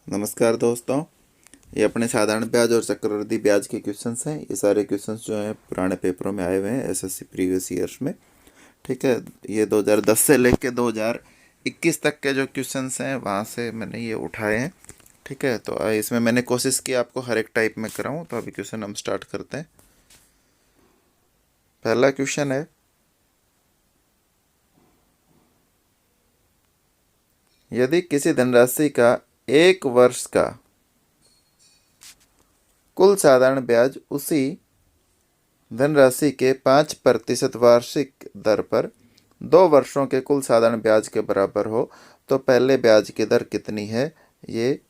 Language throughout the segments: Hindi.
नमस्कार दोस्तों। ये अपने साधारण ब्याज और चक्रवृद्धि ब्याज के क्वेश्चंस हैं। ये सारे क्वेश्चंस जो हैं पुराने पेपरों में आए हुए हैं एसएससी प्रीवियस ईयर्स में। ठीक है, ये 2010 से लेके 2021 तक के जो क्वेश्चंस हैं वहाँ से मैंने ये उठाए हैं। ठीक है, तो इसमें मैंने कोशिश की आपको हर एक टाइप में कराऊँ। तो अभी क्वेश्चन हम स्टार्ट करते हैं। पहला क्वेश्चन है, यदि किसी धनराशि का एक वर्ष का कुल साधारण ब्याज उसी धनराशि के 5% वार्षिक दर पर 2 वर्षों के कुल साधारण ब्याज के बराबर हो तो पहले ब्याज की दर कितनी है, ये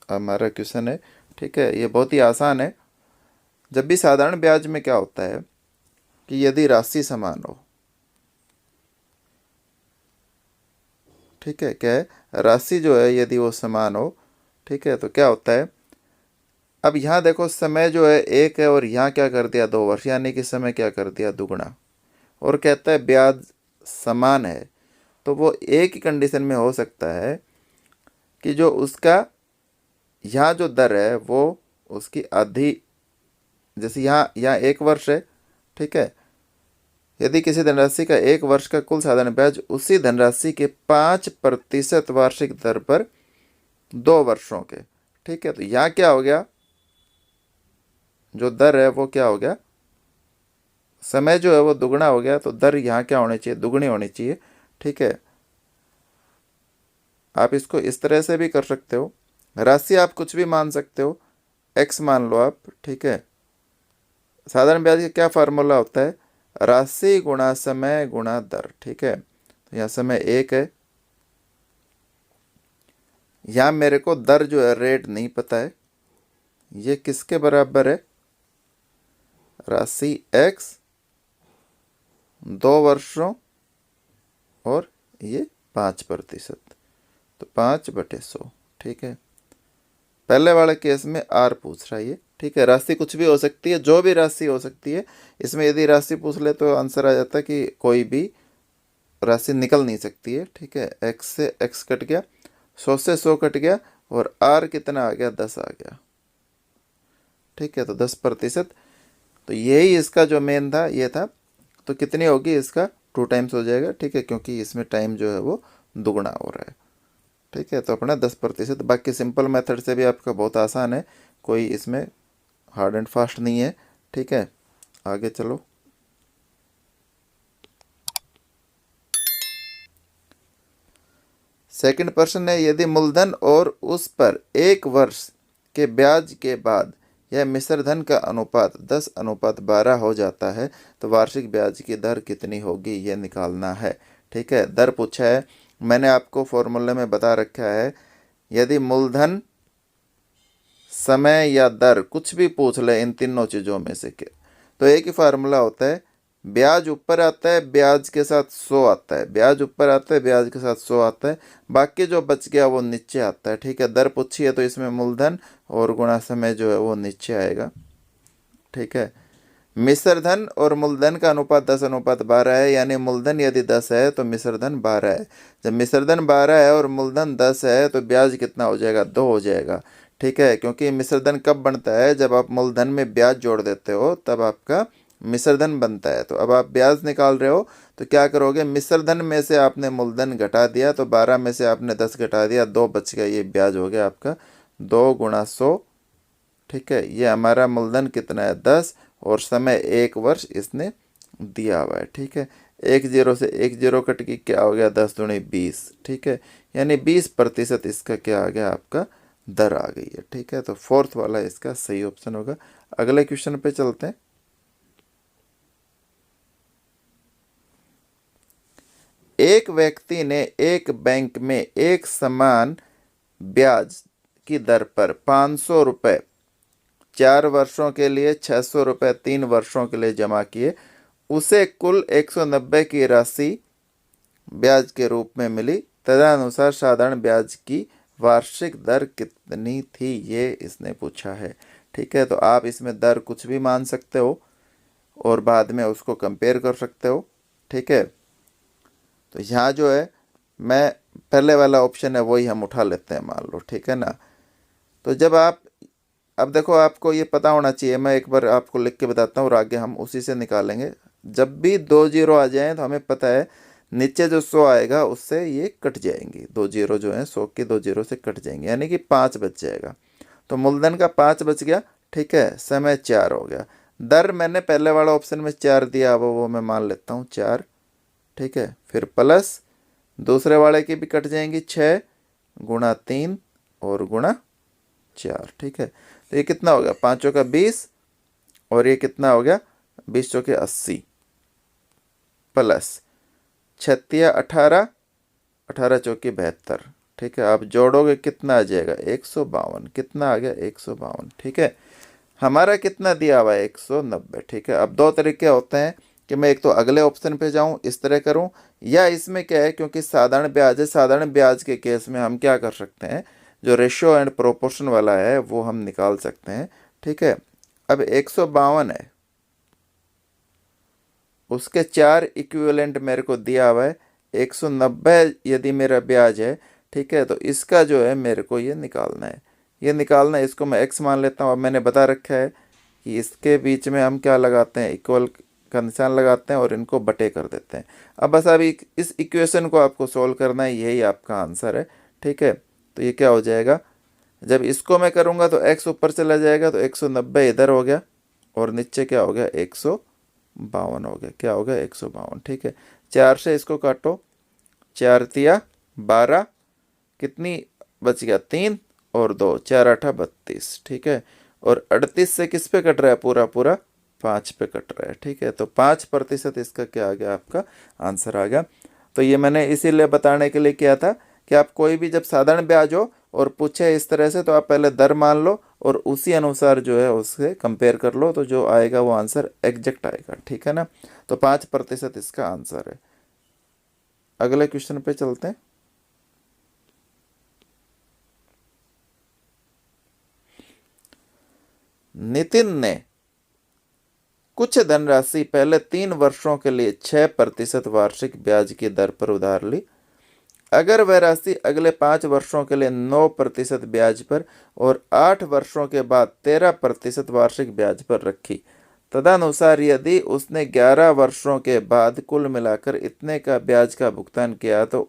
हमारा क्वेश्चन है। ठीक है, ये बहुत ही आसान है। जब भी साधारण ब्याज में क्या होता है कि यदि राशि समान हो, ठीक है, क्या है, राशि जो है यदि वो समान हो, ठीक है, तो क्या होता है, अब यहाँ देखो समय जो है एक है और यहाँ क्या कर दिया 2 वर्ष, यानी कि समय क्या कर दिया दुगना, और कहता है ब्याज समान है। तो वो एक ही कंडीशन में हो सकता है कि जो उसका यहाँ जो दर है वो उसकी आधी, जैसे यहाँ यहाँ 1 वर्ष है। ठीक है, यदि किसी धनराशि का 1 वर्ष का कुल साधारण ब्याज उसी धनराशि के 5% वार्षिक दर पर 2 वर्षों के, ठीक है, तो यहाँ क्या हो गया, जो दर है वो क्या हो गया, समय जो है वो दुगना हो गया, तो दर यहाँ क्या होनी चाहिए, दुगनी होनी चाहिए। ठीक है, आप इसको इस तरह से भी कर सकते हो, राशि आप कुछ भी मान सकते हो, x मान लो आप। ठीक है, साधारण ब्याज का क्या फार्मूला होता है, राशि गुणा समय गुणा दर। ठीक है, तो यहाँ समय 1 है, यहाँ मेरे को दर जो है रेट नहीं पता है, ये किसके बराबर है, राशि x 2 वर्षों और ये 5%, तो 5/100। ठीक है, पहले वाले केस में r पूछ रहा है ये। ठीक है, राशि कुछ भी हो सकती है, जो भी राशि हो सकती है। इसमें यदि राशि पूछ ले तो आंसर आ जाता है कि कोई भी राशि निकल नहीं सकती है। ठीक है, x से x कट गया, 100 से 100 कट गया, और r कितना आ गया, 10 आ गया। ठीक है, तो 10%, तो यही इसका जो मेन था ये था। तो कितनी होगी, इसका 2 टाइम्स हो जाएगा। ठीक है, क्योंकि इसमें टाइम जो है वो दुगना हो रहा है। ठीक है, तो अपना 10%। बाकी सिंपल मेथड से भी आपका बहुत आसान है, कोई इसमें हार्ड एंड फास्ट नहीं है। ठीक है, आगे चलो। सेकंड प्रश्न है, यदि मूलधन और उस पर 1 वर्ष के ब्याज के बाद यह मिश्र धन का अनुपात 10:12 हो जाता है तो वार्षिक ब्याज की दर कितनी होगी, यह निकालना है। ठीक है, दर पूछा है, मैंने आपको फॉर्मूले में बता रखा है, यदि मूलधन, समय या दर कुछ भी पूछ ले इन तीनों चीज़ों में से के, तो एक ही फार्मूला होता है, ब्याज ऊपर आता है ब्याज के साथ 100 आता है, ब्याज ऊपर आता है ब्याज के साथ 100 आता है, बाकी जो बच गया वो नीचे आता है। ठीक है, दर पूछी है तो इसमें मूलधन और गुणा समय जो है वो नीचे आएगा। ठीक है, मिश्र धन और मूलधन का अनुपात 10:12 है, यानी मूलधन यदि 10 है तो मिश्र धन 12 है। जब मिश्र धन 12 है और मूलधन 10 है तो ब्याज कितना हो जाएगा, 2 हो जाएगा। ठीक है, क्योंकि मिश्र धन कब बनता है, जब आप मूलधन में ब्याज जोड़ देते हो तब आपका मिश्र धन बनता है। तो अब आप ब्याज निकाल रहे हो तो क्या करोगे, मिश्र धन में से आपने मूलधन घटा दिया, तो 12 में से आपने 10 घटा दिया, 2 बच गया, ये ब्याज हो गया आपका 2 × 100। ठीक है, ये हमारा मूलधन कितना है, 10, और समय 1 वर्ष इसने दिया हुआ है। ठीक है, 1 0 से 1 0 कट के क्या हो गया, 10 दूनी 20। ठीक है, यानी 20% इसका क्या आ गया, आपका दर आ गई है। ठीक है, तो फोर्थ वाला इसका सही ऑप्शन होगा। अगले क्वेश्चन पे चलते हैं। एक व्यक्ति ने एक बैंक में एक समान ब्याज की दर पर 500 रुपये 4 वर्षों के लिए, 600 रुपये 3 वर्षों के लिए जमा किए, उसे कुल 190 की राशि ब्याज के रूप में मिली, तदनुसार साधारण ब्याज की वार्षिक दर कितनी थी, ये इसने पूछा है। ठीक है, तो आप इसमें दर कुछ भी मान सकते हो और बाद में उसको कंपेयर कर सकते हो। ठीक है, तो यहाँ जो है, मैं पहले वाला ऑप्शन है वही हम उठा लेते हैं, मान लो। ठीक है ना, तो जब आप, अब देखो आपको ये पता होना चाहिए, मैं एक बार आपको लिख के बताता हूँ और आगे हम उसी से निकालेंगे। जब भी 2 जीरो आ जाएं तो हमें पता है नीचे जो 100 आएगा उससे ये कट जाएंगी, 2 जीरो जो है 100 के 2 जीरो से कट जाएंगे, यानी कि 5 बच जाएगा। तो मूलधन का 5 बच गया, ठीक है, समय 4 हो गया। दर मैंने पहले वाला ऑप्शन में 4 दिया, अब वो मैं मान लेता हूँ 4, ठीक है। फिर प्लस दूसरे वाले की भी कट जाएंगी, 6 गुणा 3 और गुणा 4, ठीक है। तो ये कितना हो गया, 5 का 20 और ये कितना हो गया 20 चौके 80 प्लस 36 18, 18 चौकी 72, ठीक है। आप जोड़ोगे कितना आ जाएगा 152, कितना आ गया 152, ठीक है। हमारा कितना दिया हुआ है 190, ठीक है। अब दो तरीके होते हैं कि मैं एक तो अगले ऑप्शन पे जाऊं इस तरह करूं, या इसमें क्या है क्योंकि साधारण ब्याज है, साधारण ब्याज के केस में हम क्या कर सकते हैं, जो रेशियो एंड प्रोपोर्शन वाला है वो हम निकाल सकते हैं, ठीक है। अब 152 है, उसके 4 इक्विवेलेंट मेरे को दिया हुआ है, 190 यदि मेरा ब्याज है, ठीक है। तो इसका जो है मेरे को ये निकालना है, ये निकालना है, इसको मैं x मान लेता हूँ। अब मैंने बता रखा है कि इसके बीच में हम क्या लगाते हैं, इक्वल का निशान लगाते हैं और इनको बटे कर देते हैं। अब बस अभी इस इक्वेशन को आपको सोल्व करना है, यही आपका आंसर है, ठीक है। तो ये क्या हो जाएगा, जब इसको मैं करूँगा तो x ऊपर चला जाएगा, तो 190 इधर हो गया और नीचे क्या हो गया 152 हो गया, क्या हो गया 152, ठीक है। 4 से इसको काटो, 4 तिया 12, कितनी बच गया 3 और 2, 4 8 32, ठीक है। और 38 से किस पे कट रहा है, पूरा पूरा 5 पे कट रहा है, ठीक है। तो 5% इसका क्या आ गया, आपका आंसर आ गया। तो ये मैंने इसीलिए बताने के लिए किया था कि आप कोई भी जब साधारण ब्याज हो और पूछे इस तरह से, तो आप पहले दर मान लो और उसी अनुसार जो है उससे कंपेयर कर लो, तो जो आएगा वो आंसर एग्जैक्ट आएगा, ठीक है ना। तो 5% इसका आंसर है। अगले क्वेश्चन पे चलते हैं। नितिन ने कुछ धनराशि पहले 3 वर्षों के लिए 6% वार्षिक ब्याज की दर पर उधार ली। अगर वह राशि अगले 5 वर्षों के लिए 9% ब्याज पर और 8 वर्षों के बाद 13% वार्षिक ब्याज पर रखी, तदनुसार यदि उसने 11 वर्षों के बाद कुल मिलाकर इतने का ब्याज का भुगतान किया, तो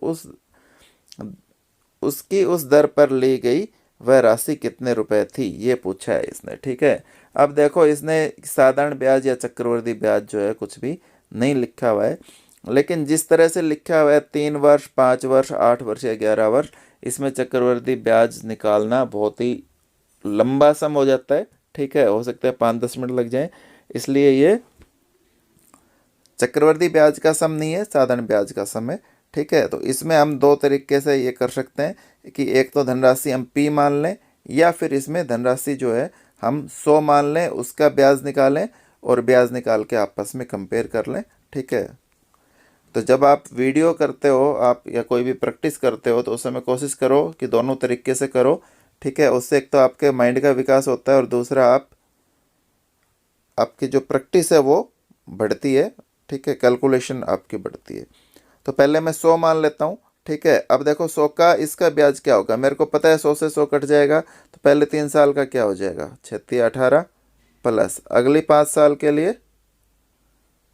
उसकी उस दर पर ली गई वह राशि कितने रुपए थी, ये पूछा है इसने, ठीक है। अब देखो इसने साधारण ब्याज या चक्रवृद्धि ब्याज जो है कुछ भी नहीं लिखा हुआ है, लेकिन जिस तरह से लिखा हुआ है 3 वर्ष 5 वर्ष 8 वर्ष या 11 वर्ष, इसमें चक्रवृद्धि ब्याज निकालना बहुत ही लंबा सम हो जाता है, ठीक है। हो सकता है 5-10 मिनट लग जाए, इसलिए ये चक्रवृद्धि ब्याज का सम नहीं है, साधारण ब्याज का सम है, ठीक है। तो इसमें हम दो तरीके से ये कर सकते हैं कि एक तो धनराशि हम P मान लें, या फिर इसमें धनराशि जो है हम 100 मान लें, उसका ब्याज निकालें और ब्याज निकाल के आपस में कंपेयर कर लें, ठीक है। तो जब आप वीडियो करते हो आप या कोई भी प्रैक्टिस करते हो, तो उस समय कोशिश करो कि दोनों तरीके से करो, ठीक है। उससे एक तो आपके माइंड का विकास होता है और दूसरा आपकी जो प्रैक्टिस है वो बढ़ती है, ठीक है, कैलकुलेशन आपकी बढ़ती है। तो पहले मैं 100 मान लेता हूँ, ठीक है। अब देखो 100 का इसका ब्याज क्या होगा, मेरे को पता है 100 से 100 कट जाएगा, तो पहले 3 साल का क्या हो जाएगा 36 18 प्लस अगली 5 साल के लिए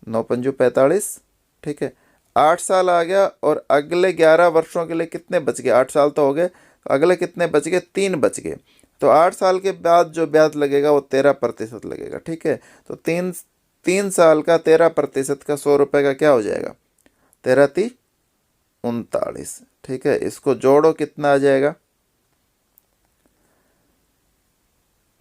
9 पंजू 45, ठीक है। 8 साल आ गया और अगले 11 वर्षों के लिए कितने बच गए, 8 साल तो हो गए, तो अगले कितने बच गए 3 बच गए। तो 8 साल के बाद जो ब्याज लगेगा वो 13% लगेगा, ठीक है। तो 3 साल का 13% का 100 रुपये का क्या हो जाएगा 13×3 = 39, ठीक है। इसको जोड़ो कितना आ जाएगा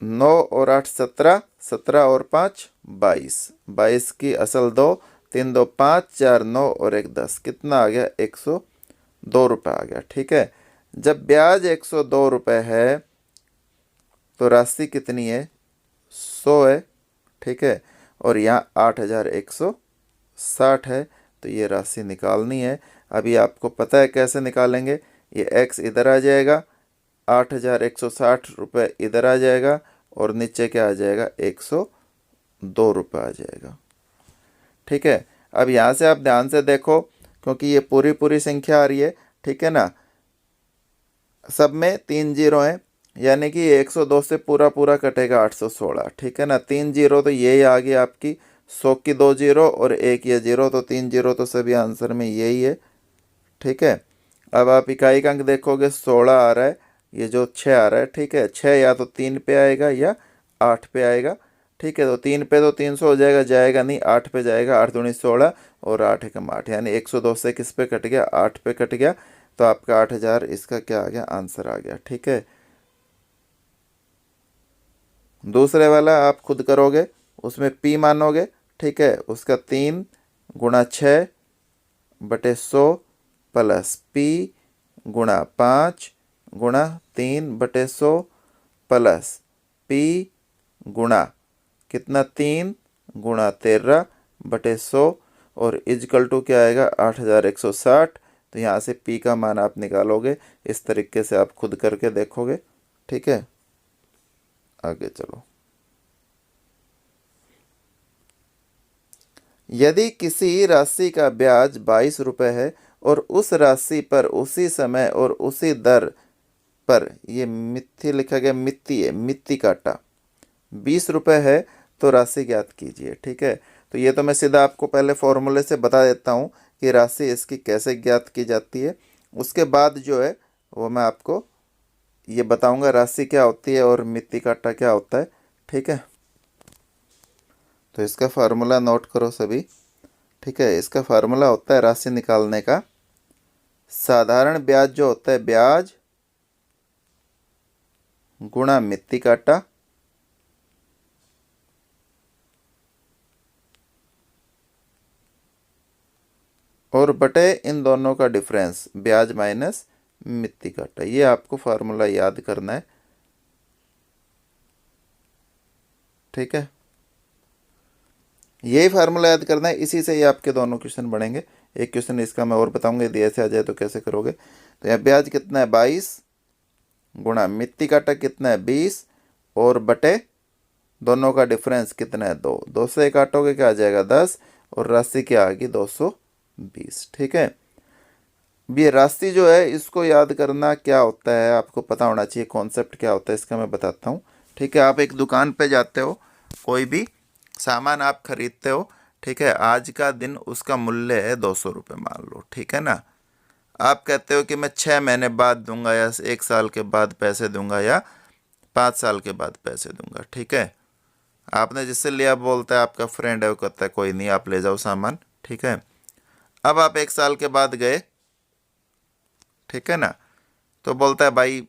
9 और 8 17, 17 और 5 22, 22 की असल 2, 3 2 5, 4 9 और 1 10, कितना आ गया 102 रुपये आ गया, ठीक है। जब ब्याज 102 रुपये है तो राशि कितनी है 100 है, ठीक है। और यहाँ 8160 है, तो ये राशि निकालनी है। अभी आपको पता है कैसे निकालेंगे, ये x इधर आ जाएगा, 8160 रुपये इधर आ जाएगा और नीचे क्या आ जाएगा 102 रुपये आ जाएगा, ठीक है। अब यहाँ से आप ध्यान से देखो क्योंकि ये पूरी पूरी संख्या आ रही है, ठीक है ना, सब में 3 जीरो हैं, यानी कि 102 से पूरा पूरा कटेगा 816, ठीक है ना। 3 जीरो तो यही आ गई आपकी, 100 की 2 जीरो और एक ये जीरो, तो 3 जीरो तो सभी आंसर में यही है, ठीक है। अब आप इकाई का अंक देखोगे, 16 आ रहा है, ये जो 6 आ रहा है, ठीक है। 6 या तो 3 पे आएगा या 8 पे आएगा, ठीक है। तो 3 पे तो 300 हो जाएगा, जाएगा नहीं, 8 पे जाएगा, 8 दूनी 16 और 8 एकम 8, यानी 102 से किस पे कट गया, 8 पे कट गया। तो आपका 8000 इसका क्या आ गया, आंसर आ गया, ठीक है। दूसरे वाला आप खुद करोगे, उसमें पी मानोगे, ठीक है। उसका 3 गुणा 6 बटे 100 प्लस पी गुणा 5 गुणा 3 बटे 100 प्लस पी गुणा कितना, 3 गुणा 13 बटे 100 और इजकल टू क्या आएगा, 8160। तो यहाँ से पी का मान आप निकालोगे, इस तरीके से आप खुद करके देखोगे, ठीक है। आगे चलो। यदि किसी राशि का ब्याज 22 रुपये है और उस राशि पर उसी समय और उसी दर पर, ये मिथ्ती लिखा गया, मित्ती है, मित्ती काटा, 20 रुपये है, तो राशि ज्ञात कीजिए, ठीक है। तो ये तो मैं सीधा आपको पहले फॉर्मूले से बता देता हूँ कि राशि इसकी कैसे ज्ञात की जाती है। उसके बाद जो है वो मैं आपको ये बताऊंगा राशि क्या होती है और मित्ती काटा क्या होता है, ठीक है। तो इसका फार्मूला नोट करो सभी, ठीक है। इसका फार्मूला होता है राशि निकालने का, साधारण ब्याज जो होता है, ब्याज गुणा मित्ती काटा और बटे इन दोनों का डिफरेंस, ब्याज माइनस मित्ती काटा। ये आपको फार्मूला याद करना है, ठीक है। यही फार्मूला याद करना है, इसी से ही आपके दोनों क्वेश्चन बनेंगे। एक क्वेश्चन इसका मैं और बताऊंगा, यदि ऐसे आ जाए तो कैसे करोगे। तो यहाँ ब्याज कितना है, 22 गुणा मित्ती काटा कितना है, 20 और बटे दोनों का डिफरेंस कितना है, 2। 2 से काटोगे क्या आ जाएगा, 10 और राशि क्या आ गई, 220, ठीक है। अब ये राशि जो है इसको याद करना क्या होता है आपको पता होना चाहिए, कॉन्सेप्ट क्या होता है इसका मैं बताता हूँ, ठीक है। आप एक दुकान पे जाते हो, कोई भी सामान आप खरीदते हो, ठीक है। आज का दिन उसका मूल्य है 200 रुपये मान लो, ठीक है ना। आप कहते हो कि मैं 6 महीने बाद दूंगा या 1 साल के बाद पैसे दूंगा या 5 साल के बाद पैसे दूंगा, ठीक है। आपने जिससे लिया बोलता है आपका फ्रेंड है, वो कहता है कोई नहीं आप ले जाओ सामान, ठीक है। अब आप 1 साल के बाद गए, ठीक है ना। तो बोलता है भाई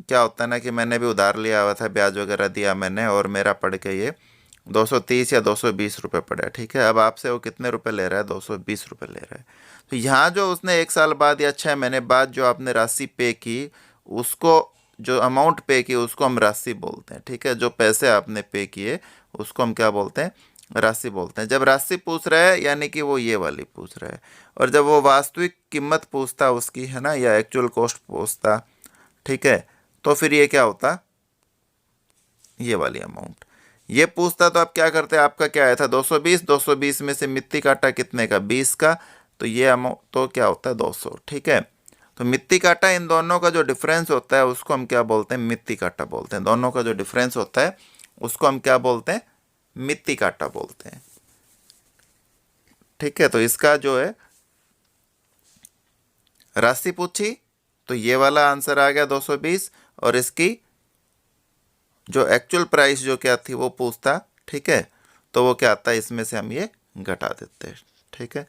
क्या होता है ना कि मैंने भी उधार लिया हुआ था, ब्याज वगैरह दिया मैंने और मेरा पड़ के ये 230 या 220 रुपये पड़ा है, ठीक है। अब आपसे वो कितने रुपए ले रहा है, 220 रुपये ले रहा है। तो यहाँ जो उसने 1 साल बाद या 6 महीने बाद जो आपने राशि पे की, उसको जो अमाउंट पे की उसको हम राशि बोलते हैं, ठीक है। जो पैसे आपने पे किए उसको हम क्या बोलते हैं, राशि बोलते हैं। जब राशि पूछ रहा है यानी कि वो ये वाली पूछ रहा है, और जब वो वास्तविक कीमत पूछता उसकी, है ना, या एक्चुअल कॉस्ट पूछता, ठीक है, तो फिर ये क्या होता, ये वाली अमाउंट ये पूछता। तो आप क्या करते हैं, आपका क्या आया था 220, 220 में से मित्ती काटा कितने का, 20 का, तो ये अमाउंट तो क्या होता है 200, ठीक है। तो मित्ती काटा इन दोनों का जो डिफरेंस होता है उसको हम क्या बोलते हैं, मित्ती काटा बोलते हैं। दोनों का जो डिफरेंस होता है उसको हम क्या बोलते हैं, मित्ती काटा बोलते हैं, ठीक है। तो इसका जो है राशि पूछी तो ये वाला आंसर आ गया 220, और इसकी जो एक्चुअल प्राइस जो क्या थी वो पूछता, ठीक है, तो वो क्या आता है, इसमें से हम ये घटा देते हैं, ठीक है।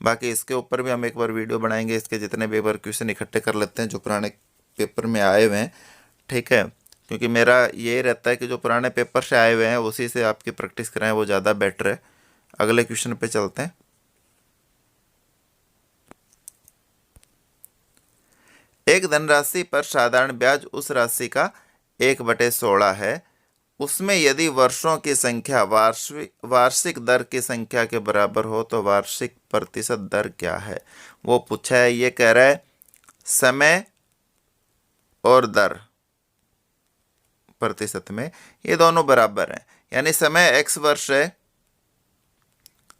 बाकी इसके ऊपर भी हम एक बार वीडियो बनाएंगे, इसके जितने भी एक बार क्वेश्चन इकट्ठे कर लेते हैं जो पुराने पेपर में आए हुए हैं, ठीक है। क्योंकि मेरा यही रहता है कि जो पुराने पेपर से आए हुए हैं उसी से आपकी प्रैक्टिस कराएं, वो ज़्यादा बेटर है। अगले क्वेश्चन पे चलते हैं। एक धनराशि पर साधारण ब्याज उस राशि का 1/16 है, उसमें यदि वर्षों की संख्या वार्षिक दर की संख्या के बराबर हो तो वार्षिक प्रतिशत दर क्या है, वो पूछा है। ये कह रहा है समय और दर प्रतिशत में ये दोनों बराबर हैं, यानी समय x वर्ष है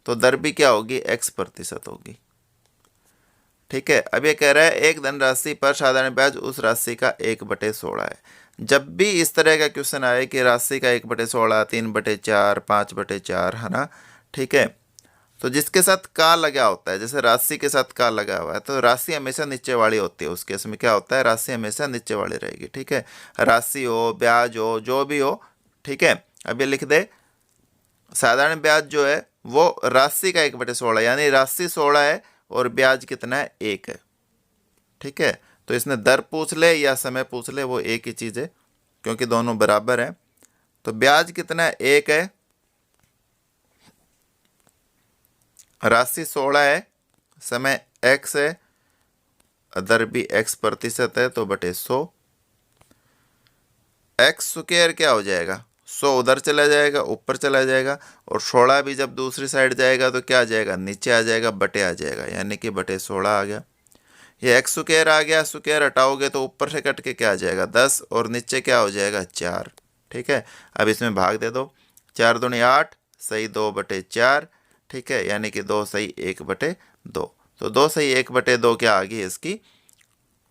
तो दर भी क्या होगी, x प्रतिशत होगी, ठीक है। अब ये कह रहा है एक धनराशि पर साधारण ब्याज उस राशि का 1/16 है। जब भी इस तरह का क्वेश्चन आए कि राशि का 1/16, 3/4, 5/4, है ना, ठीक है, तो जिसके साथ का लगा होता है, जैसे राशि के साथ का लगा हुआ है, तो राशि हमेशा नीचे वाली होती है। उस केस में क्या होता है, राशि हमेशा नीचे वाली रहेगी। ठीक है, राशि हो, ब्याज हो, जो भी हो, ठीक है। अब ये लिख दे, साधारण ब्याज जो है वो राशि का 1/16, यानी राशि 16 है और ब्याज कितना है, 1 है। ठीक है, तो इसने दर पूछ ले या समय पूछ ले, वो एक ही चीज है, क्योंकि दोनों बराबर है। तो ब्याज कितना है, 1 है, राशि 16 है, समय x है, दर भी x% है, तो बटे 100। एक्स स्क्वायर क्या हो जाएगा, 100 उधर चला जाएगा, ऊपर चला जाएगा, और 16 भी जब दूसरी साइड जाएगा तो क्या आ जाएगा, नीचे आ जाएगा, बटे आ जाएगा, यानी कि बटे 16 आ गया। ये एक्स स्क्वायर आ गया, स्क्वायर हटाओगे तो ऊपर से कट के क्या आ जाएगा, 10, और नीचे क्या हो जाएगा, 4। ठीक है, अब इसमें भाग दे दो, 4 दूनी 8, सही 2/4। ठीक है, यानी कि 2 सही 1/2। तो 2 सही 1/2 क्या आ गई, इसकी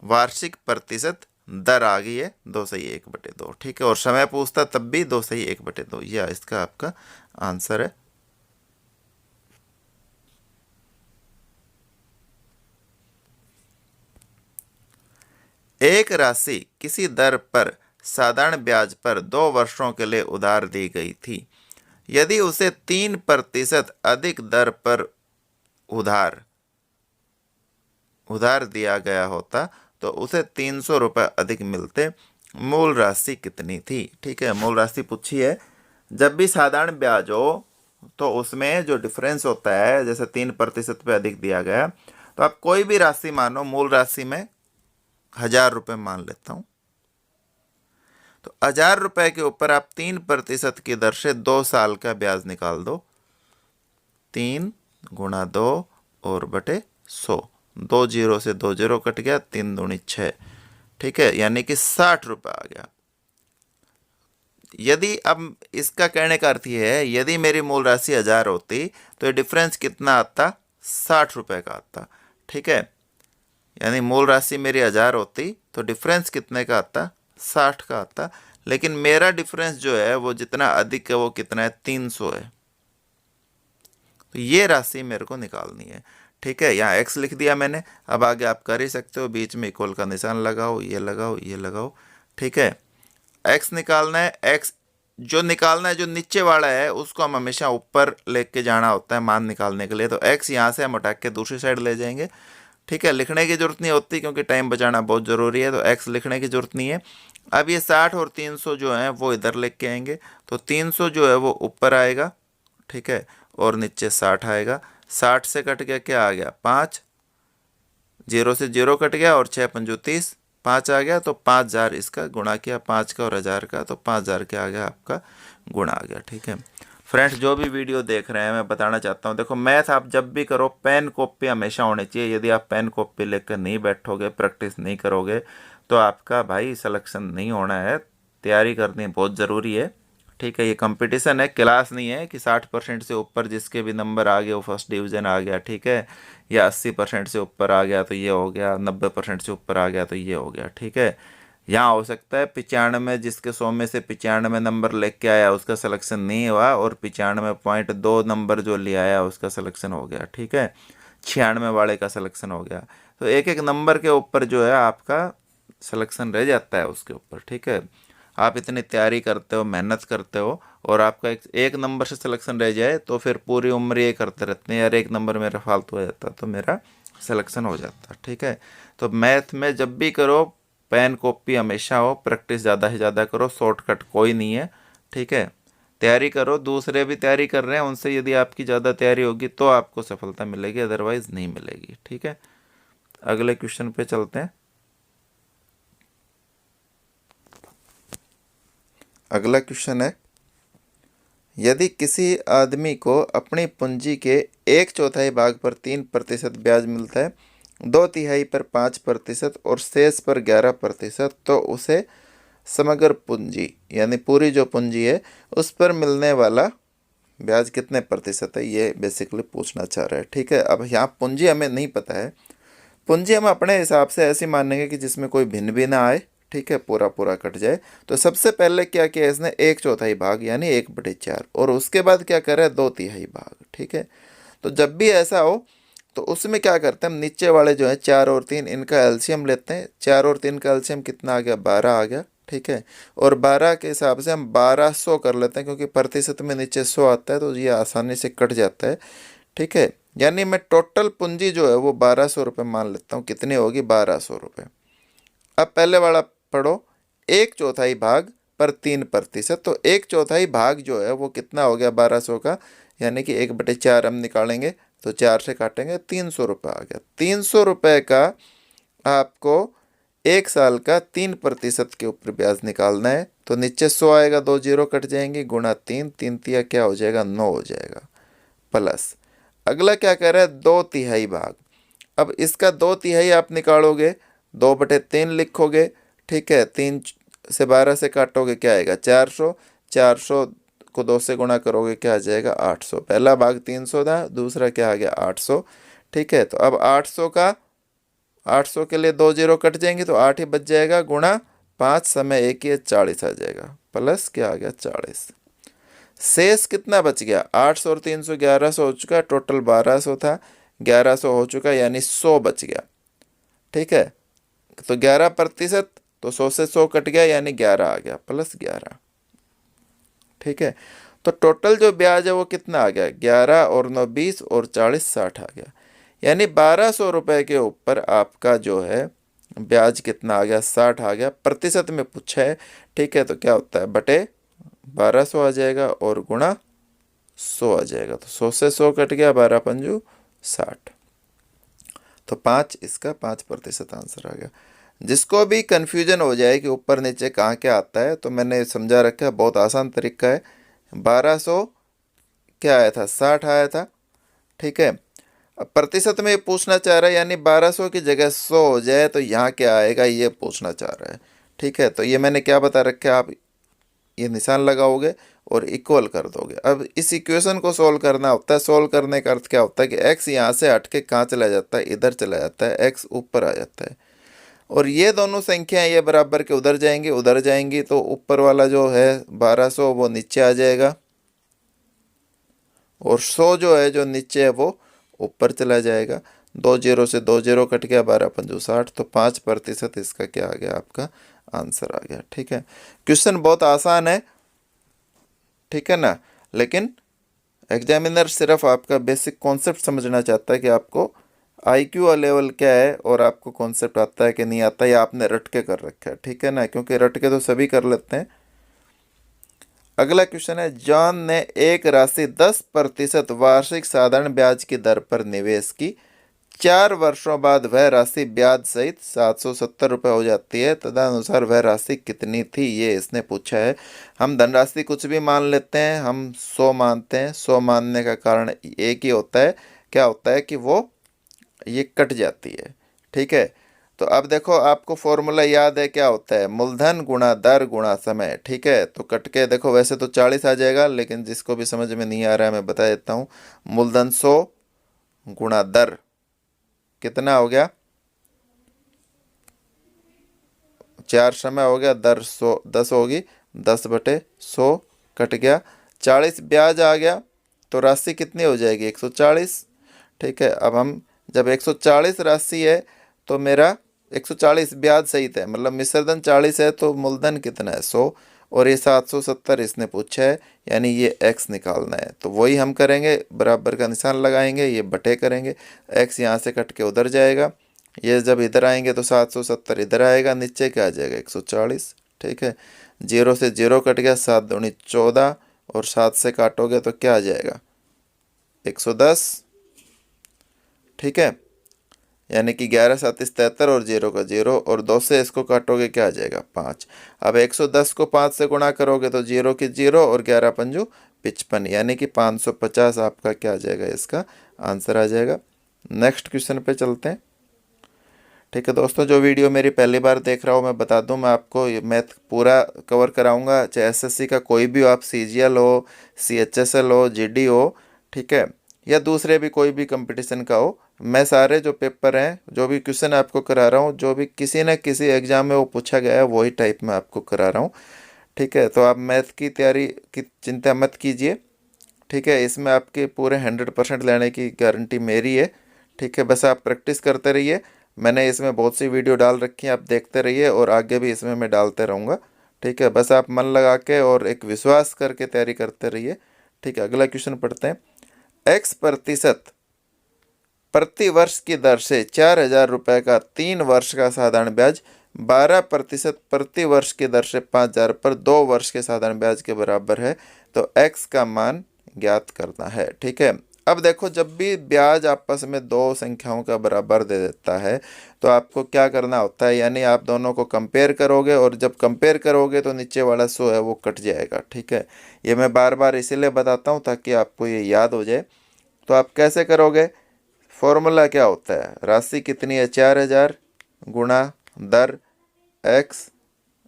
वार्षिक प्रतिशत दर आ गई है, 2 सही 1/2। ठीक है, और समय पूछता तब भी 2 सही 1/2, यह इसका आपका आंसर है। एक राशि किसी दर पर साधारण ब्याज पर 2 वर्षों के लिए उधार दी गई थी। यदि उसे 3% अधिक दर पर उधार दिया गया होता तो उसे 300 रुपये अधिक मिलते। मूल राशि कितनी थी। ठीक है, मूल राशि पूछी है। जब भी साधारण ब्याज हो तो उसमें जो डिफरेंस होता है, जैसे 3% पे अधिक दिया गया, तो आप कोई भी राशि मानो, मूल राशि में 1000 रुपये मान लेता हूं, तो 1000 रुपये के ऊपर आप 3% की दर से 2 साल का ब्याज निकाल दो। 3 गुणा 2 और बटे 100, 2 जीरो से 2 जीरो कट गया, 3 दूनी 6। ठीक है, यानी कि 60 रुपये आ गया। यदि अब इसका कहने का अर्थ यह है, यदि मेरी मूल राशि 1000 होती तो ये डिफरेंस कितना आता, 60 रुपये का आता। ठीक है, यानी मूल राशि मेरी 1000 होती तो डिफरेंस कितने का आता, 60 का आता। लेकिन मेरा डिफरेंस जो है वो जितना अधिक है, वो कितना है, 300 है। तो ये राशि मेरे को निकालनी है। ठीक है, यहाँ x लिख दिया मैंने। अब आगे आप कर ही सकते हो, बीच में इक्वल का निशान लगाओ, ये लगाओ, ये लगाओ। ठीक है, x निकालना है। x जो निकालना है, जो नीचे वाला है, उसको हम हमेशा ऊपर लेके जाना होता है मान निकालने के लिए। तो x यहाँ से हम हटा के दूसरी साइड ले जाएंगे। ठीक है, लिखने की जरूरत नहीं होती क्योंकि टाइम बचाना बहुत ज़रूरी है, तो x लिखने की जरूरत नहीं है। अब ये 60 और 300 जो है वो इधर लेके आएंगे, तो 300 जो है वो ऊपर आएगा। ठीक है, और नीचे 60 आएगा। 60 से कट गया, क्या आ गया, 5, 0 से 0 कट गया, और 6 पंजू 30, 5 आ गया। तो 5000 इसका गुणा किया, 5 का और 1000 का, तो 5000 क्या आ गया, आपका गुणा आ गया। ठीक है फ्रेंड्स, जो भी वीडियो देख रहे हैं, मैं बताना चाहता हूँ, देखो मैथ आप जब भी करो, पेन कॉपी हमेशा होनी चाहिए। यदि आप पेन कॉपी लेकर नहीं बैठोगे, प्रैक्टिस नहीं करोगे, तो आपका भाई सिलेक्शन नहीं होना है। तैयारी करनी बहुत ज़रूरी है। ठीक है, ये कंपटीशन है, क्लास नहीं है कि 60% से ऊपर जिसके भी नंबर आ गए वो फर्स्ट डिवीज़न आ गया। ठीक है, या 80% से ऊपर आ गया तो ये हो गया, 90% से ऊपर आ गया तो ये हो गया। ठीक है, यहाँ हो सकता है 95, जिसके 100 में से 95 नंबर लेके आया उसका सिलेक्शन नहीं हुआ, और 95.2 नंबर जो ले आया उसका सिलेक्शन हो गया। ठीक है, 96 वाले का सिलेक्शन हो गया। तो एक एक नंबर के ऊपर जो है आपका सिलेक्शन रह जाता है उसके ऊपर। ठीक है, आप इतनी तैयारी करते हो, मेहनत करते हो, और आपका एक नंबर से सिलेक्शन रह जाए तो फिर पूरी उम्र ये करते रहते हैं, यार एक नंबर मेरा फालतू हो जाता तो मेरा सिलेक्शन हो जाता। ठीक है, तो मैथ में जब भी करो, पेन कॉपी हमेशा हो, प्रैक्टिस ज़्यादा से ज़्यादा करो, शॉर्टकट कोई नहीं है। ठीक है, तैयारी करो, दूसरे भी तैयारी कर रहे हैं, उनसे यदि आपकी ज़्यादा तैयारी होगी तो आपको सफलता मिलेगी, अदरवाइज़ नहीं मिलेगी। ठीक है, अगले क्वेश्चन पे चलते हैं। अगला क्वेश्चन है, यदि किसी आदमी को अपनी पूंजी के 1/4 भाग पर 3% ब्याज मिलता है, 2/3 पर 5% और शेष पर 11%, तो उसे समग्र पूंजी यानी पूरी जो पूंजी है उस पर मिलने वाला ब्याज कितने प्रतिशत है, ये बेसिकली पूछना चाह रहा है। ठीक है, अब यहाँ पूंजी हमें नहीं पता है, पूंजी हम अपने हिसाब से ऐसी मानेंगे कि जिसमें कोई भिन्न भी ना आए, ठीक है, पूरा पूरा कट जाए। तो सबसे पहले क्या किया इसने, 1/4 भाग यानी 1/4, और उसके बाद क्या करे, 2/3 भाग, ठीक है। तो जब भी ऐसा हो तो उसमें क्या करते हैं हम, नीचे वाले जो है 4 और 3 इनका एलसीएम लेते हैं। 4 और 3 का एलसीएम कितना आ गया, 12 आ गया, ठीक है। और 12 के हिसाब से हम 1200 कर लेते हैं, क्योंकि प्रतिशत में नीचे 100 आता है तो ये आसानी से कट जाता है, ठीक है। यानी मैं टोटल पूंजी जो है वो 1200 रुपये मान लेता हूँ। कितनी होगी, 1200 रुपये। अब पहले वाला पढ़ो, 1/4 भाग पर 3%। तो 1/4 भाग जो है वो कितना हो गया 1200 का, यानी कि 1/4 हम निकालेंगे तो 4 से काटेंगे, 300 रुपये आ गया। 300 रुपये का आपको 1 साल का 3% के ऊपर ब्याज निकालना है। तो नीचे 100 आएगा, 2 जीरो कट जाएंगे, गुणा 3, 3 तिया क्या हो जाएगा, 9 हो जाएगा, प्लस अगला क्या कह रहा है, 2/3 भाग। अब इसका 2/3 आप निकालोगे, 2/3 लिखोगे, ठीक है। 3 से 12 से काटोगे क्या आएगा, 400। 400 को 2 से गुणा करोगे क्या आ जाएगा, 800। पहला भाग 300 था, दूसरा क्या आ गया, 800, ठीक है। तो अब 800 के लिए 2 जीरो कट जाएंगे तो 8 ही बच जाएगा, गुणा 5 समय 1 ही 40 आ जाएगा, प्लस क्या आ गया, 40। शेष कितना बच गया, 800 और 300 1100 हो चुका, टोटल 1200 था, 1100 हो चुका, यानी 100 बच गया, ठीक है। तो 11%, तो 100 से 100 कट गया, यानी 11 आ गया, प्लस 11, ठीक है। तो टोटल जो ब्याज है वो कितना आ गया, 11 और 9 20 और 40 60 आ गया। यानी 1200 रुपये के ऊपर आपका जो है ब्याज कितना आ गया, 60 आ गया। प्रतिशत में पूछा है, ठीक है। तो क्या होता है, बटे 1200 आ जाएगा और गुणा 100 आ जाएगा। तो 100 से 100 कट गया, 12 पंजू 60, तो 5, इसका 5% आंसर आ गया। जिसको भी कन्फ्यूजन हो जाए कि ऊपर नीचे कहाँ क्या आता है, तो मैंने समझा रखा है, बहुत आसान तरीका है। 1200 क्या आया था, 60 आया था, ठीक है। अब प्रतिशत में ये पूछना चाह रहा है, यानी 1200 की जगह 100 हो जाए तो यहाँ क्या आएगा, ये पूछना चाह रहा है, ठीक है। तो ये मैंने क्या बता रखा है, आप ये निशान लगाओगे और इक्वल कर दोगे। अब इस इक्वेशन को सोल्व करना होता है। सोल्व करने का अर्थ क्या होता है कि x यहाँ से हट के कहाँ चला जाता है, इधर चला जाता है, x ऊपर आ जाता है। और ये दोनों संख्याएं ये बराबर के उधर जाएंगी, उधर जाएंगी, तो ऊपर वाला जो है 1200 वो नीचे आ जाएगा, और 100 जो है जो नीचे है वो ऊपर चला जाएगा। 2 जीरो से 2 जीरो कट गया, 12 पंजू 60, तो 5% इसका क्या आ गया, आपका आंसर आ गया, ठीक है। क्वेश्चन बहुत आसान है, ठीक है ना। लेकिन एग्जामिनर सिर्फ आपका बेसिक कॉन्सेप्ट समझना चाहता है कि आपको IQ लेवल क्या है, और आपको कॉन्सेप्ट आता है कि नहीं आता, या आपने रट के कर रखा है, ठीक है ना, क्योंकि रट के तो सभी कर लेते हैं। अगला क्वेश्चन है, जॉन ने एक राशि 10% वार्षिक साधारण ब्याज की दर पर निवेश की। 4 वर्षों बाद वह राशि ब्याज सहित 770 रुपये हो जाती है, तदनुसार वह राशि कितनी थी, ये इसने पूछा है। हम धनराशि कुछ भी मान लेते हैं, हम 100 मानते हैं। 100 मानने का कारण एक ही होता है, क्या होता है कि वो ये कट जाती है, ठीक है। तो अब देखो, आपको फॉर्मूला याद है, क्या होता है, मूलधन गुणा दर गुणा समय, ठीक है। तो कट के देखो, वैसे तो 40 आ जाएगा, लेकिन जिसको भी समझ में नहीं आ रहा है मैं बता देता हूँ। मूलधन 100 गुणा दर कितना हो गया, 4 समय हो गया, दर 100 10 होगी, 10/100 कट गया, 40 ब्याज आ गया, तो राशि कितनी हो जाएगी, 140, ठीक है। अब हम जब 140 राशि है तो मेरा 140 ब्याज सहित है, मतलब मिश्रधन 40 है, तो मूलधन कितना है, 100, और ये 770 इसने पूछा है, यानी ये x निकालना है। तो वही हम करेंगे, बराबर का निशान लगाएंगे, ये बटे करेंगे, x यहाँ से कट के उधर जाएगा, ये जब इधर आएंगे तो 770 इधर आएगा, नीचे क्या आ जाएगा, 140, ठीक है। 0 से 0 कट गया, 7 दूनी 14, और 7 से काटोगे तो क्या आ जाएगा, 110, ठीक है। यानी कि 11 7 73 और 0 का 0, और 2 से इसको काटोगे क्या आ जाएगा, 5। अब 110 को 5 से गुणा करोगे तो 0 की 0 और 11 पंजू 55, यानी कि 550 आपका क्या आ जाएगा, इसका आंसर आ जाएगा। नेक्स्ट क्वेश्चन पे चलते हैं, ठीक है दोस्तों। जो वीडियो मेरी पहली बार देख रहा हो, मैं बता दूं, मैं आपको मैथ पूरा कवर कराऊंगा, चाहे SSC का कोई भी हो, आप CGL हो, CHSL हो, GD हो, ठीक है, या दूसरे भी कोई भी कंपटीशन का हो, मैं सारे जो पेपर हैं, जो भी क्वेश्चन आपको करा रहा हूँ, जो भी किसी न किसी एग्जाम में वो पूछा गया है वही टाइप में आपको करा रहा हूँ। ठीक है, तो आप मैथ की तैयारी की चिंता मत कीजिए। ठीक है, इसमें आपके पूरे 100% लेने की गारंटी मेरी है। ठीक है, बस आप प्रैक्टिस करते रहिए। मैंने इसमें बहुत सी वीडियो डाल रखी हैं, आप देखते रहिए और आगे भी इसमें मैं डालते रहूँगा। ठीक है, बस आप मन लगा के और एक विश्वास करके तैयारी करते रहिए। ठीक है, अगला क्वेश्चन पढ़ते हैं। X% प्रति वर्ष की दर से 4,000 रुपये का 3 वर्ष का साधारण ब्याज 12% प्रति वर्ष की दर से 5,000 पर 2 वर्ष के साधारण ब्याज के बराबर है, तो x का मान ज्ञात करना है। ठीक है, अब देखो, जब भी ब्याज आपस में दो संख्याओं का बराबर दे देता है तो आपको क्या करना होता है, यानी आप दोनों को कंपेयर करोगे और जब कंपेयर करोगे तो नीचे वाला 100 है वो कट जाएगा। ठीक है, ये मैं बार बार इसीलिए बताता हूँ ताकि आपको ये याद हो जाए। तो आप कैसे करोगे, फॉर्मूला क्या होता है, राशि कितनी है 4,000 गुणा दर x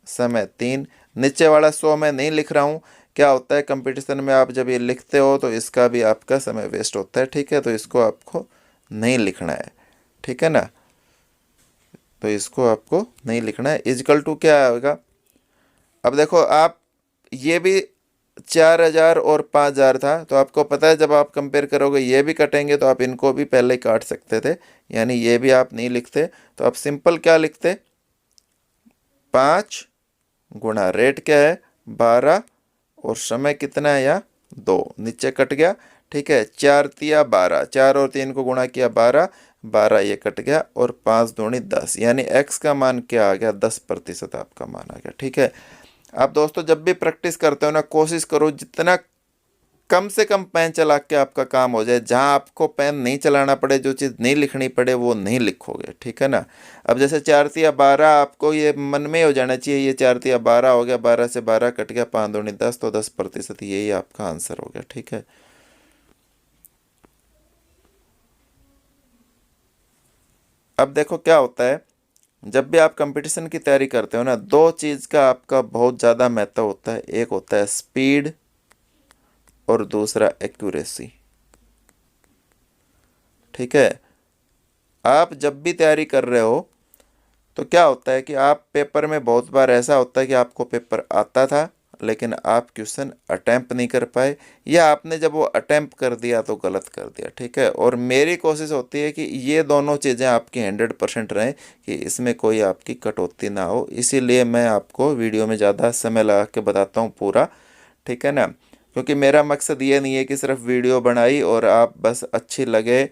समय 3, नीचे वाला 100 मैं नहीं लिख रहा हूँ। क्या होता है कंपटीशन में आप जब ये लिखते हो तो इसका भी आपका समय वेस्ट होता है। ठीक है, तो इसको आपको नहीं लिखना है। ठीक है ना, तो इसको आपको नहीं लिखना है। इजकल टू क्या आएगा, अब देखो आप, ये भी 4,000 और 5,000 था, तो आपको पता है जब आप कंपेयर करोगे ये भी कटेंगे तो आप इनको भी पहले ही काट सकते थे, यानी ये भी आप नहीं लिखते। तो आप सिंपल क्या लिखते, 5 गुणा रेट क्या है 12 और समय कितना है या 2, नीचे कट गया। ठीक है, 4 तिया 12, 4 और 3 को गुणा किया 12, 12 ये कट गया और 5 दूनी 10, यानी x का मान क्या आ गया 10% आपका मान आ गया। ठीक है, आप दोस्तों जब भी प्रैक्टिस करते हो ना, कोशिश करो जितना कम से कम पेन चला के आपका काम हो जाए। जहां आपको पेन नहीं चलाना पड़े, जो चीज़ नहीं लिखनी पड़े वो नहीं लिखोगे। ठीक है ना, अब जैसे 4 तिया 12 आपको ये मन में हो जाना चाहिए, ये 4 तिया 12 हो गया, 12 से 12 कट गया, 5 दूनी 10, तो 10% यही आपका आंसर हो गया। ठीक है, अब देखो क्या होता है, जब भी आप कंपटीशन की तैयारी करते हो ना, दो चीज़ का आपका बहुत ज़्यादा महत्व होता है। एक होता है स्पीड और दूसरा एक्यूरेसी। ठीक है, आप जब भी तैयारी कर रहे हो तो क्या होता है कि आप पेपर में, बहुत बार ऐसा होता है कि आपको पेपर आता था लेकिन आप क्वेश्चन अटेम्प्ट नहीं कर पाए, या आपने जब वो अटेम्प्ट कर दिया तो गलत कर दिया। ठीक है, और मेरी कोशिश होती है कि ये दोनों चीज़ें आपकी 100% रहें, कि इसमें कोई आपकी कटौती ना हो। इसीलिए मैं आपको वीडियो में ज़्यादा समय लगा के बताता हूँ पूरा। ठीक है ना, क्योंकि मेरा मकसद ये नहीं है कि सिर्फ वीडियो बनाई और आप बस अच्छी लगे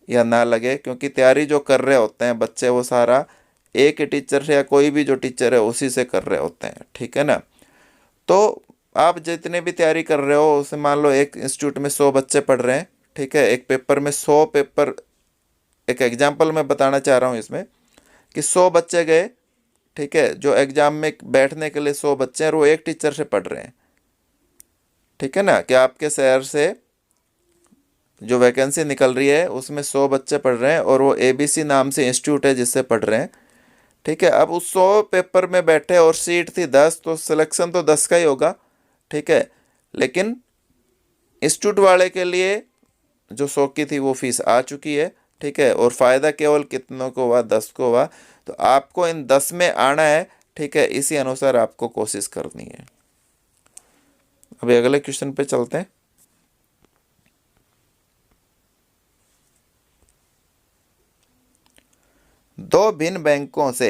या ना लगे, क्योंकि तैयारी जो कर रहे होते हैं बच्चे वो सारा एक ही टीचर से या कोई भी जो टीचर है उसी से कर रहे होते हैं। ठीक है ना, तो आप जितने भी तैयारी कर रहे हो उसे, मान लो एक इंस्टीट्यूट में 100 बच्चे पढ़ रहे हैं। ठीक है, एक पेपर में 100 पेपर, एक एग्जाम्पल मैं बताना चाह रहा हूँ इसमें कि 100 बच्चे गए। ठीक है, जो एग्जाम में बैठने के लिए 100 बच्चे हैं और वो एक टीचर से पढ़ रहे हैं। ठीक है ना, कि आपके शहर से जो वैकेंसी निकल रही है उसमें 100 बच्चे पढ़ रहे हैं और वो ABC नाम से इंस्टीट्यूट है जिससे पढ़ रहे हैं। ठीक है, अब उस 100 पेपर में बैठे और सीट थी 10, तो सिलेक्शन तो 10 का ही होगा। ठीक है, लेकिन इंस्टीट्यूट वाले के लिए जो 100 की थी वो फीस आ चुकी है। ठीक है, और फ़ायदा केवल कितनों को हुआ, 10 को हुआ। तो आपको इन 10 में आना है। ठीक है, इसी अनुसार आपको कोशिश करनी है। अभी अगले क्वेश्चन पे चलते हैं। दो भिन्न बैंकों से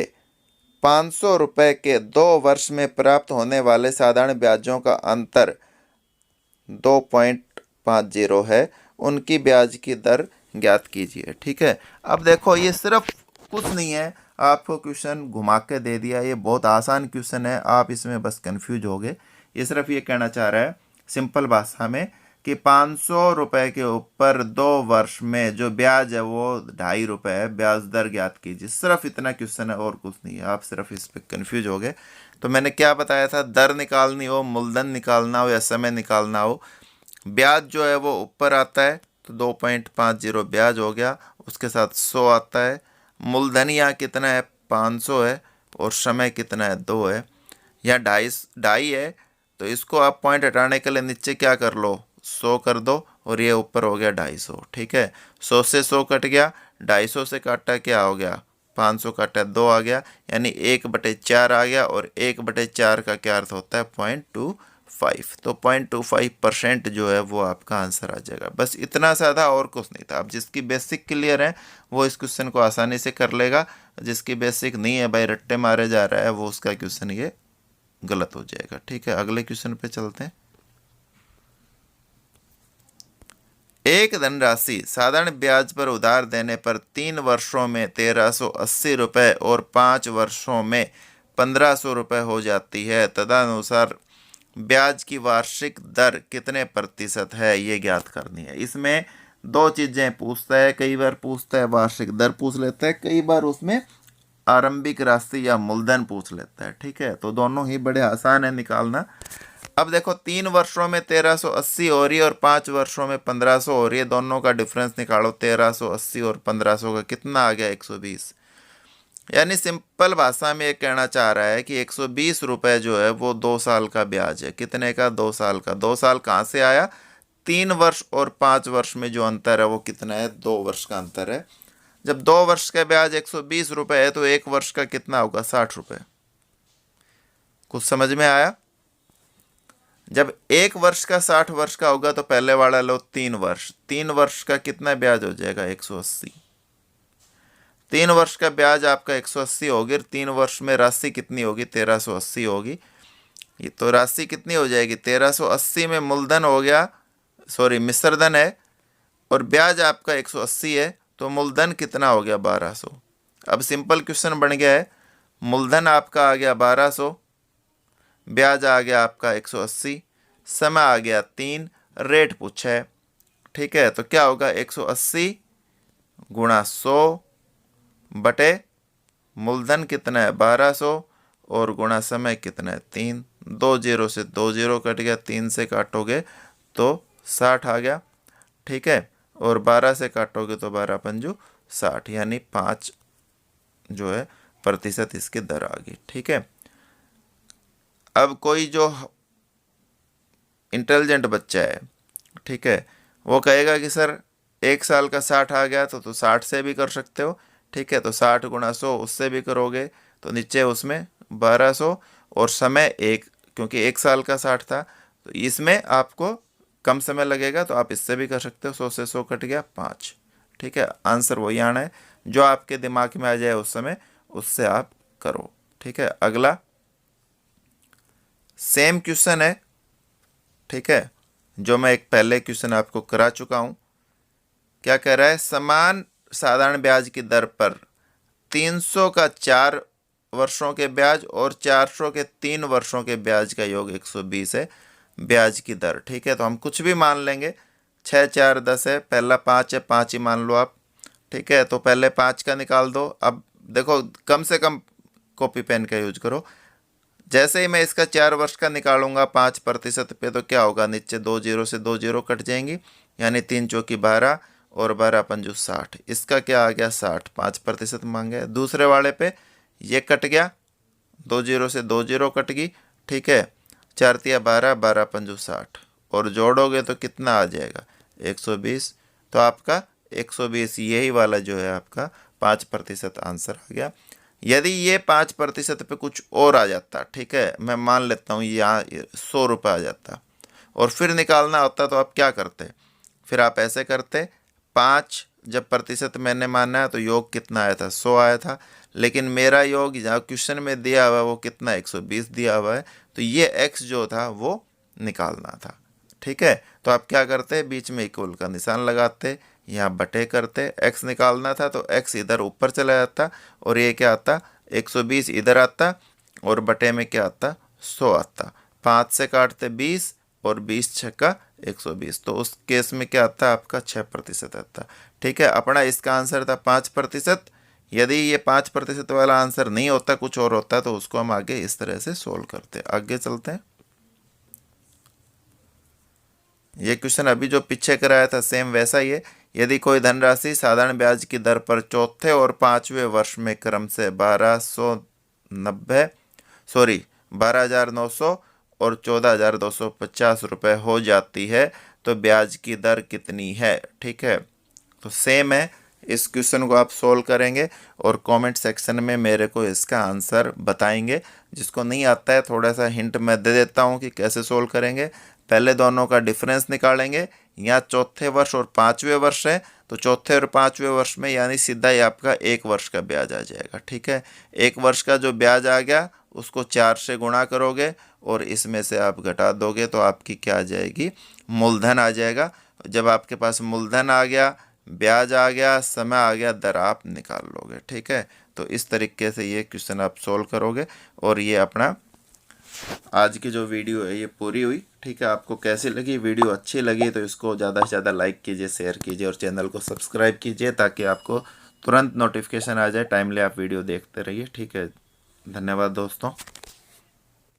500 रुपए के 2 वर्ष में प्राप्त होने वाले साधारण ब्याजों का अंतर 2.50 है, उनकी ब्याज की दर ज्ञात कीजिए। ठीक है, अब देखो ये सिर्फ कुछ नहीं है, आपको क्वेश्चन घुमा के दे दिया। ये बहुत आसान क्वेश्चन है, आप इसमें बस कंफ्यूज हो गए। ये सिर्फ ये कहना चाह रहा है सिंपल भाषा में कि 500 रुपए के ऊपर 2 वर्ष में जो ब्याज है वो 2.5 रुपये है, ब्याज दर ज्ञात कीजिए। सिर्फ इतना क्वेश्चन है और कुछ नहीं है, आप सिर्फ इस पर कन्फ्यूज हो गए। तो मैंने क्या बताया था, दर निकालनी हो, मूलधन निकालना हो या समय निकालना हो, ब्याज जो है वो ऊपर आता है तो 2.50 ब्याज हो गया, उसके साथ 100 आता है। मूलधन यहाँ कितना है 500 है और समय कितना है 2 है, यहाँ 2.5 है, तो इसको आप पॉइंट हटाने के लिए नीचे क्या कर लो 100 कर दो और ये ऊपर हो गया 250, ठीक है। 100 से 100 कट गया, 250 से काटा क्या हो गया, 500 काटा 2 आ गया, यानी 1/4 आ गया, और 1/4 का क्या अर्थ होता है, 0.25। तो 0.25% जो है वो आपका आंसर आ जाएगा। बस इतना सा था और कुछ नहीं था। अब जिसकी बेसिक क्लियर है वो इस क्वेश्चन को आसानी से कर लेगा, जिसकी बेसिक नहीं है भाई, रट्टे मारे जा रहा है, वो उसका क्वेश्चन ये गलत हो जाएगा, ठीक है। अगले क्वेश्चन पे चलते हैं। एक धनराशि साधारण ब्याज पर उधार देने पर 3 वर्षों में 1380 रुपये और 5 वर्षों में 1500 रुपये हो जाती है। तदनुसार ब्याज की वार्षिक दर कितने प्रतिशत है, ये ज्ञात करनी है। इसमें दो चीजें पूछता है, कई बार पूछता है वार्षिक दर पूछ लेता है, कई बार उसमें आरंभिक राशि या मूलधन पूछ लेता है, ठीक है। तो दोनों ही बड़े आसान है निकालना। अब देखो 3 वर्षों में 1380 हो रही है और 5 वर्षों में 1500 हो रही है, दोनों का डिफरेंस निकालो। 1380 और 1500 का कितना आ गया, 120। यानी सिंपल भाषा में ये कहना चाह रहा है कि 120 रुपये जो है वो 2 साल का ब्याज है। कितने का, 2 साल का। 2 साल कहाँ से आया, 3 वर्ष और 5 वर्ष में जो अंतर है वो कितना है, 2 वर्ष का अंतर है। जब 2 वर्ष का ब्याज 120 रुपये है तो 1 वर्ष का कितना होगा, 60 रुपये। कुछ समझ में आया। जब 1 वर्ष का 60 वर्ष का होगा तो पहले वाला लो 3 वर्ष, 3 वर्ष का कितना ब्याज हो जाएगा, 180। 3 वर्ष का ब्याज आपका 180 होगी, 3 वर्ष में राशि कितनी होगी, 1380 होगी। ये तो राशि कितनी हो जाएगी, 1380 में मूलधन हो गया, सॉरी मिश्रधन है, और ब्याज आपका 180 है, तो मूलधन कितना हो गया, 1200। अब सिंपल क्वेश्चन बन गया है, मूलधन आपका आ गया 1200, ब्याज आ गया आपका 180, समय आ गया 3, रेट पूछा है, ठीक है। तो क्या होगा, 180 गुणा 100 बटे मूलधन कितना है 1200 और गुणा समय कितना है 3। 2 जीरो से 2 जीरो कट गया, 3 से काटोगे तो 60 आ गया, ठीक है। और 12 से काटोगे तो 12 पंजू 60, यानी 5 जो है प्रतिशत इसकी दर आ गई, ठीक है। अब कोई जो इंटेलिजेंट बच्चा है, ठीक है, वो कहेगा कि सर 1 साल का 60 आ गया तो 60 से भी कर सकते हो, ठीक है। तो 60 गुणा 100 उससे भी करोगे तो नीचे उसमें 1200 और समय 1, क्योंकि 1 साल का 60 था तो इसमें आपको कम समय लगेगा, तो आप इससे भी कर सकते हो। 100 से 100 कट गया 5, ठीक है। आंसर वही आना है, जो आपके दिमाग में आ जाए उस समय उससे आप करो, ठीक है। अगला सेम क्वेश्चन है, ठीक है, जो मैं एक पहले क्वेश्चन आपको करा चुका हूं। क्या कह रहा है, समान साधारण ब्याज की दर पर 300 का 4 वर्षों के ब्याज और 400 के 3 वर्षों के ब्याज का योग 120 है ब्याज की दर, ठीक है। तो हम कुछ भी मान लेंगे, 6 4 10 है, पहला 5 है, 5 ही मान लो आप, ठीक है। तो पहले 5 का निकाल दो। अब देखो कम से कम कॉपी पेन का यूज करो। जैसे ही मैं इसका 4 वर्ष का निकालूंगा 5% पे, तो क्या होगा, नीचे 2 जीरो से 2 जीरो कट जाएंगी, यानी 3 चौकी 12 और 12 पंजू 60। इसका क्या आ गया, 60, 5% मांगे। दूसरे वाले पे ये कट गया, 2 जीरो से 2 जीरो कट गई, ठीक है। 4 तिया 12, 12 पंजू 60, और जोड़ोगे तो कितना आ जाएगा, 120। तो आपका 120 यही वाला जो है आपका 5% आंसर आ गया। यदि ये 5% पे कुछ और आ जाता, ठीक है, मैं मान लेता हूँ यहाँ 100 रुपये आ जाता और फिर निकालना होता, तो आप क्या करते, फिर आप ऐसे करते, 5 जब प्रतिशत मैंने माना है तो योग कितना आया था, 100 आया था, लेकिन मेरा योग जहाँ क्वेश्चन में दिया हुआ है वो कितना, 120 दिया हुआ है, तो ये x जो था वो निकालना था, ठीक है। तो आप क्या करते, बीच में इक्वल का निशान लगाते, यहाँ बटे करते, x निकालना था तो x इधर ऊपर चला जाता और ये क्या आता, 120 इधर आता और बटे में क्या आता, 100 आता। 5 से काटते 20 और 20 छक्का 120, तो उस केस में क्या आता, आपका 6% आता, ठीक है। अपना इसका आंसर था 5%। यदि ये 5% वाला आंसर नहीं होता, कुछ और होता, तो उसको हम आगे इस तरह से सोल्व करते। आगे चलते हैं। ये क्वेश्चन अभी जो पीछे कराया था सेम वैसा ही है। यदि कोई धनराशि साधारण ब्याज की दर पर चौथे और 5वें वर्ष में क्रम से 12,900 और 14,250 रुपये हो जाती है, तो ब्याज की दर कितनी है। ठीक है, तो सेम है, इस क्वेश्चन को आप सोल्व करेंगे और कमेंट सेक्शन में मेरे को इसका आंसर बताएंगे। जिसको नहीं आता है थोड़ा सा हिंट मैं दे देता हूँ कि कैसे सोल्व करेंगे। पहले दोनों का डिफरेंस निकालेंगे। यहाँ चौथे वर्ष और पाँचवें वर्ष है, तो चौथे और पाँचवें वर्ष में यानी सीधा ही आपका 1 वर्ष का ब्याज आ जाएगा। ठीक है, 1 वर्ष का जो ब्याज आ गया उसको 4 से गुणा करोगे और इसमें से आप घटा दोगे तो आपकी क्या आ जाएगी, मूलधन आ जाएगा। जब आपके पास मूलधन आ गया, ब्याज आ गया, समय आ गया, दर आप निकाल लोगे। ठीक है, तो इस तरीके से ये क्वेश्चन आप सोल्व करोगे और ये अपना आज की जो वीडियो है ये पूरी हुई। ठीक है, आपको कैसी लगी वीडियो, अच्छी लगी तो इसको ज़्यादा से ज़्यादा लाइक कीजिए, शेयर कीजिए और चैनल को सब्सक्राइब कीजिए ताकि आपको तुरंत नोटिफिकेशन आ जाए, टाइमली आप वीडियो देखते रहिए। ठीक है, धन्यवाद दोस्तों।